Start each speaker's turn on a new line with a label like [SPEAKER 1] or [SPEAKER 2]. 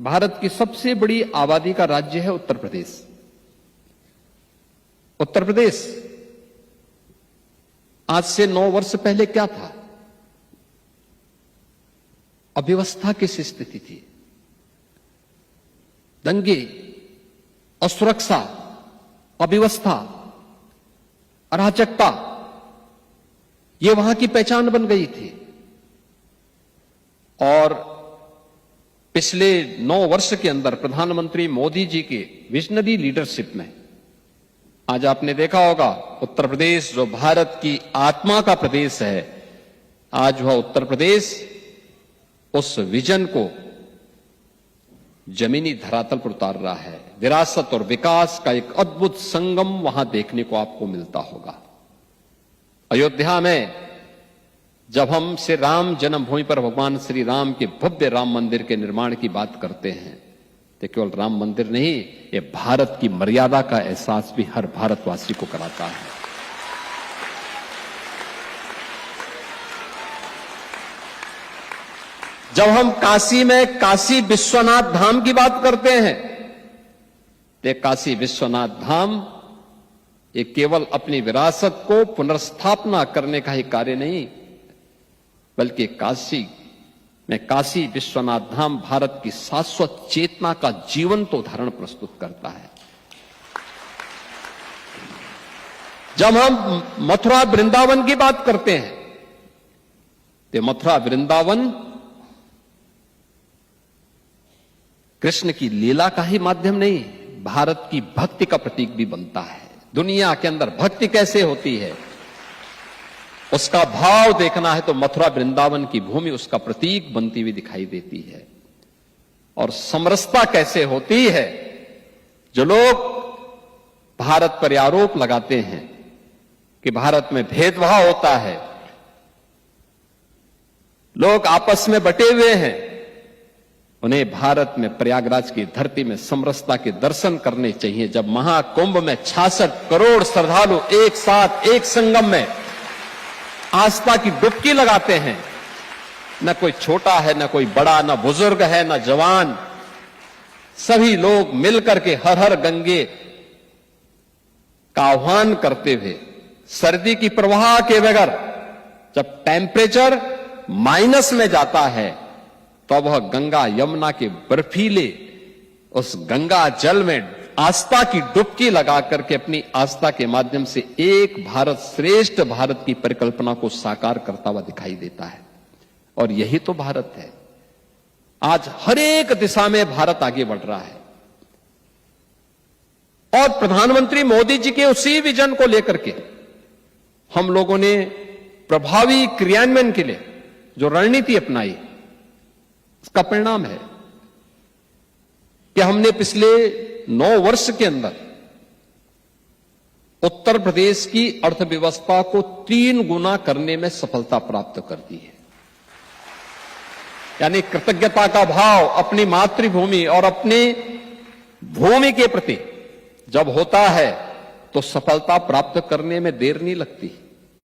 [SPEAKER 1] भारत की सबसे बड़ी आबादी का राज्य है उत्तर प्रदेश। उत्तर प्रदेश आज से 9 वर्ष पहले क्या था? अव्यवस्था की स्थिति थी, दंगे, असुरक्षा, अव्यवस्था, अराजकता, ये वहां की पहचान बन गई थी। और पिछले 9 वर्ष के अंदर प्रधानमंत्री मोदी जी के विजनरी लीडरशिप में आज आपने देखा होगा उत्तर प्रदेश जो भारत की आत्मा का प्रदेश है, आज वह उत्तर प्रदेश उस विजन को जमीनी धरातल पर उतार रहा है। विरासत और विकास का एक अद्भुत संगम वहां देखने को आपको मिलता होगा। अयोध्या में जब हम श्री राम जन्मभूमि पर भगवान श्री राम के भव्य राम मंदिर के निर्माण की बात करते हैं तो केवल राम मंदिर नहीं, ये भारत की मर्यादा का एहसास भी हर भारतवासी को कराता है। जब हम काशी में काशी विश्वनाथ धाम की बात करते हैं तो काशी विश्वनाथ धाम ये केवल अपनी विरासत को पुनर्स्थापना करने का ही कार्य नहीं, बल्कि काशी में काशी विश्वनाथ धाम भारत की शाश्वत चेतना का जीवंत उदाहरण प्रस्तुत करता है। जब हम मथुरा वृंदावन की बात करते हैं तो मथुरा वृंदावन कृष्ण की लीला का ही माध्यम नहीं, भारत की भक्ति का प्रतीक भी बनता है। दुनिया के अंदर भक्ति कैसे होती है उसका भाव देखना है तो मथुरा वृंदावन की भूमि उसका प्रतीक बनती हुई दिखाई देती है। और समरसता कैसे होती है, जो लोग भारत पर आरोप लगाते हैं कि भारत में भेदभाव होता है, लोग आपस में बटे हुए हैं, उन्हें भारत में प्रयागराज की धरती में समरसता के दर्शन करने चाहिए। जब महाकुंभ में 66 करोड़ श्रद्धालु एक साथ एक संगम में आस्था की डुबकी लगाते हैं, न कोई छोटा है, न कोई बड़ा, न बुजुर्ग है, न जवान, सभी लोग मिलकर के हर हर गंगे का आह्वान करते हुए सर्दी की परवाह के बगैर जब टेम्परेचर माइनस में जाता है तो वह गंगा यमुना के बर्फीले उस गंगा जल में आस्था की डुबकी लगा करके अपनी आस्था के माध्यम से एक भारत श्रेष्ठ भारत की परिकल्पना को साकार करता हुआ दिखाई देता है। और यही तो भारत है। आज हर एक दिशा में भारत आगे बढ़ रहा है और प्रधानमंत्री मोदी जी के उसी विजन को लेकर के हम लोगों ने प्रभावी क्रियान्वयन के लिए जो रणनीति अपनाई, इसका परिणाम है कि हमने पिछले 9 वर्ष के अंदर उत्तर प्रदेश की अर्थव्यवस्था को 3 गुना करने में सफलता प्राप्त कर दी है। यानी कृतज्ञता का भाव अपनी मातृभूमि और अपनी भूमि के प्रति जब होता है तो सफलता प्राप्त करने में देर नहीं लगती।